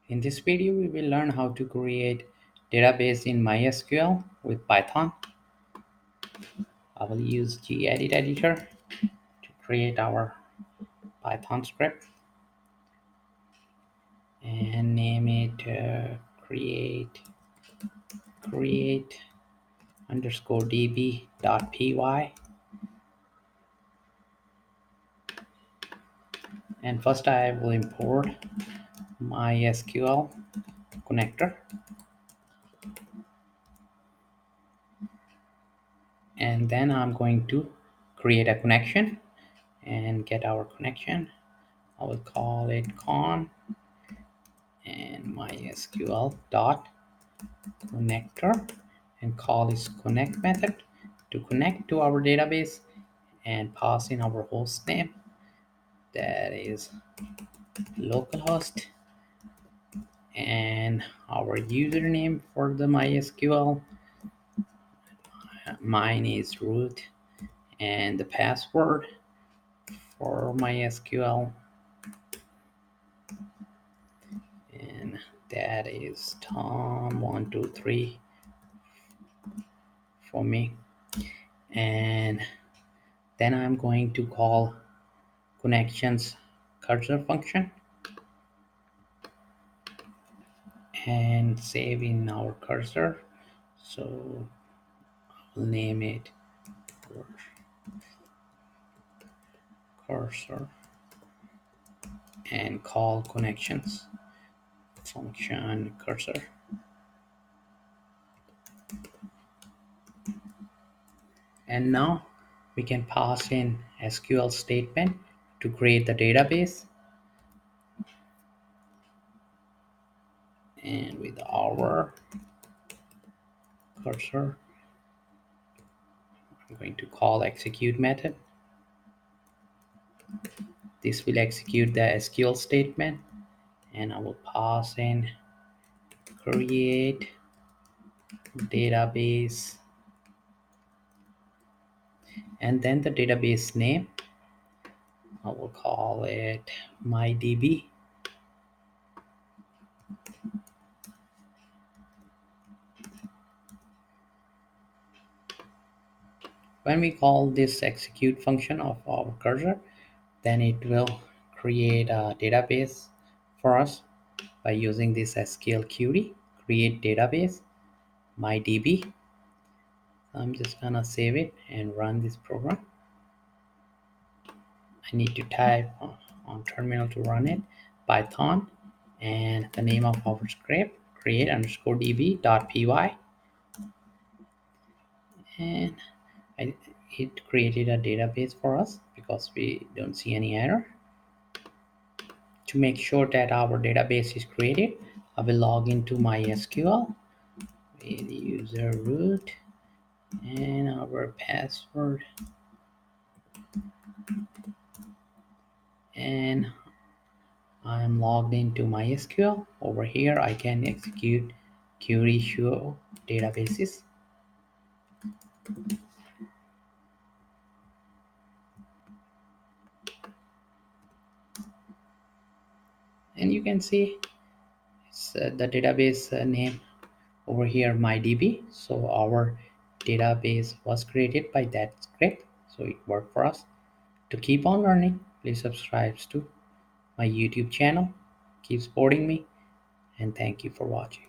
In this video, we will learn how to create database in MySQL with Python. I will use gedit editor to create our Python script and name it create underscore db dot py. And first I will import MySQL connector, and then I'm going to create a connection and get our connection. I will call it con and MySQL dot connector and call this connect method to connect to our database and pass in our host name, that is localhost, and our username for the MySQL, mine is root, and the password for MySQL, and that is Tom123 for me. And then I'm going to call connections cursor function and save in our cursor. So I'll name it cursor and call connections function cursor. And now we can pass in SQL statement to create the database. And with our cursor, I'm going to call execute method. This will execute the SQL statement, and I will pass in create database and then the database name. I will call it mydb. When we call this execute function of our cursor, then it will create a database for us by using this SQL query, create database mydb. I'm just gonna save it and run this program. I need to type on terminal to run it Python and the name of our script create underscore db dot py, and it created a database for us because we don't see any error. To make sure that our database is created, I will log into MySQL with user root and our password, and I'm logged into MySQL. Over here I can execute query show databases, and you can see it's the database name over here mydb. So our database was created by that script, so it worked for us. To keep on learning, please subscribe to my YouTube channel. Keep supporting me, and thank you for watching.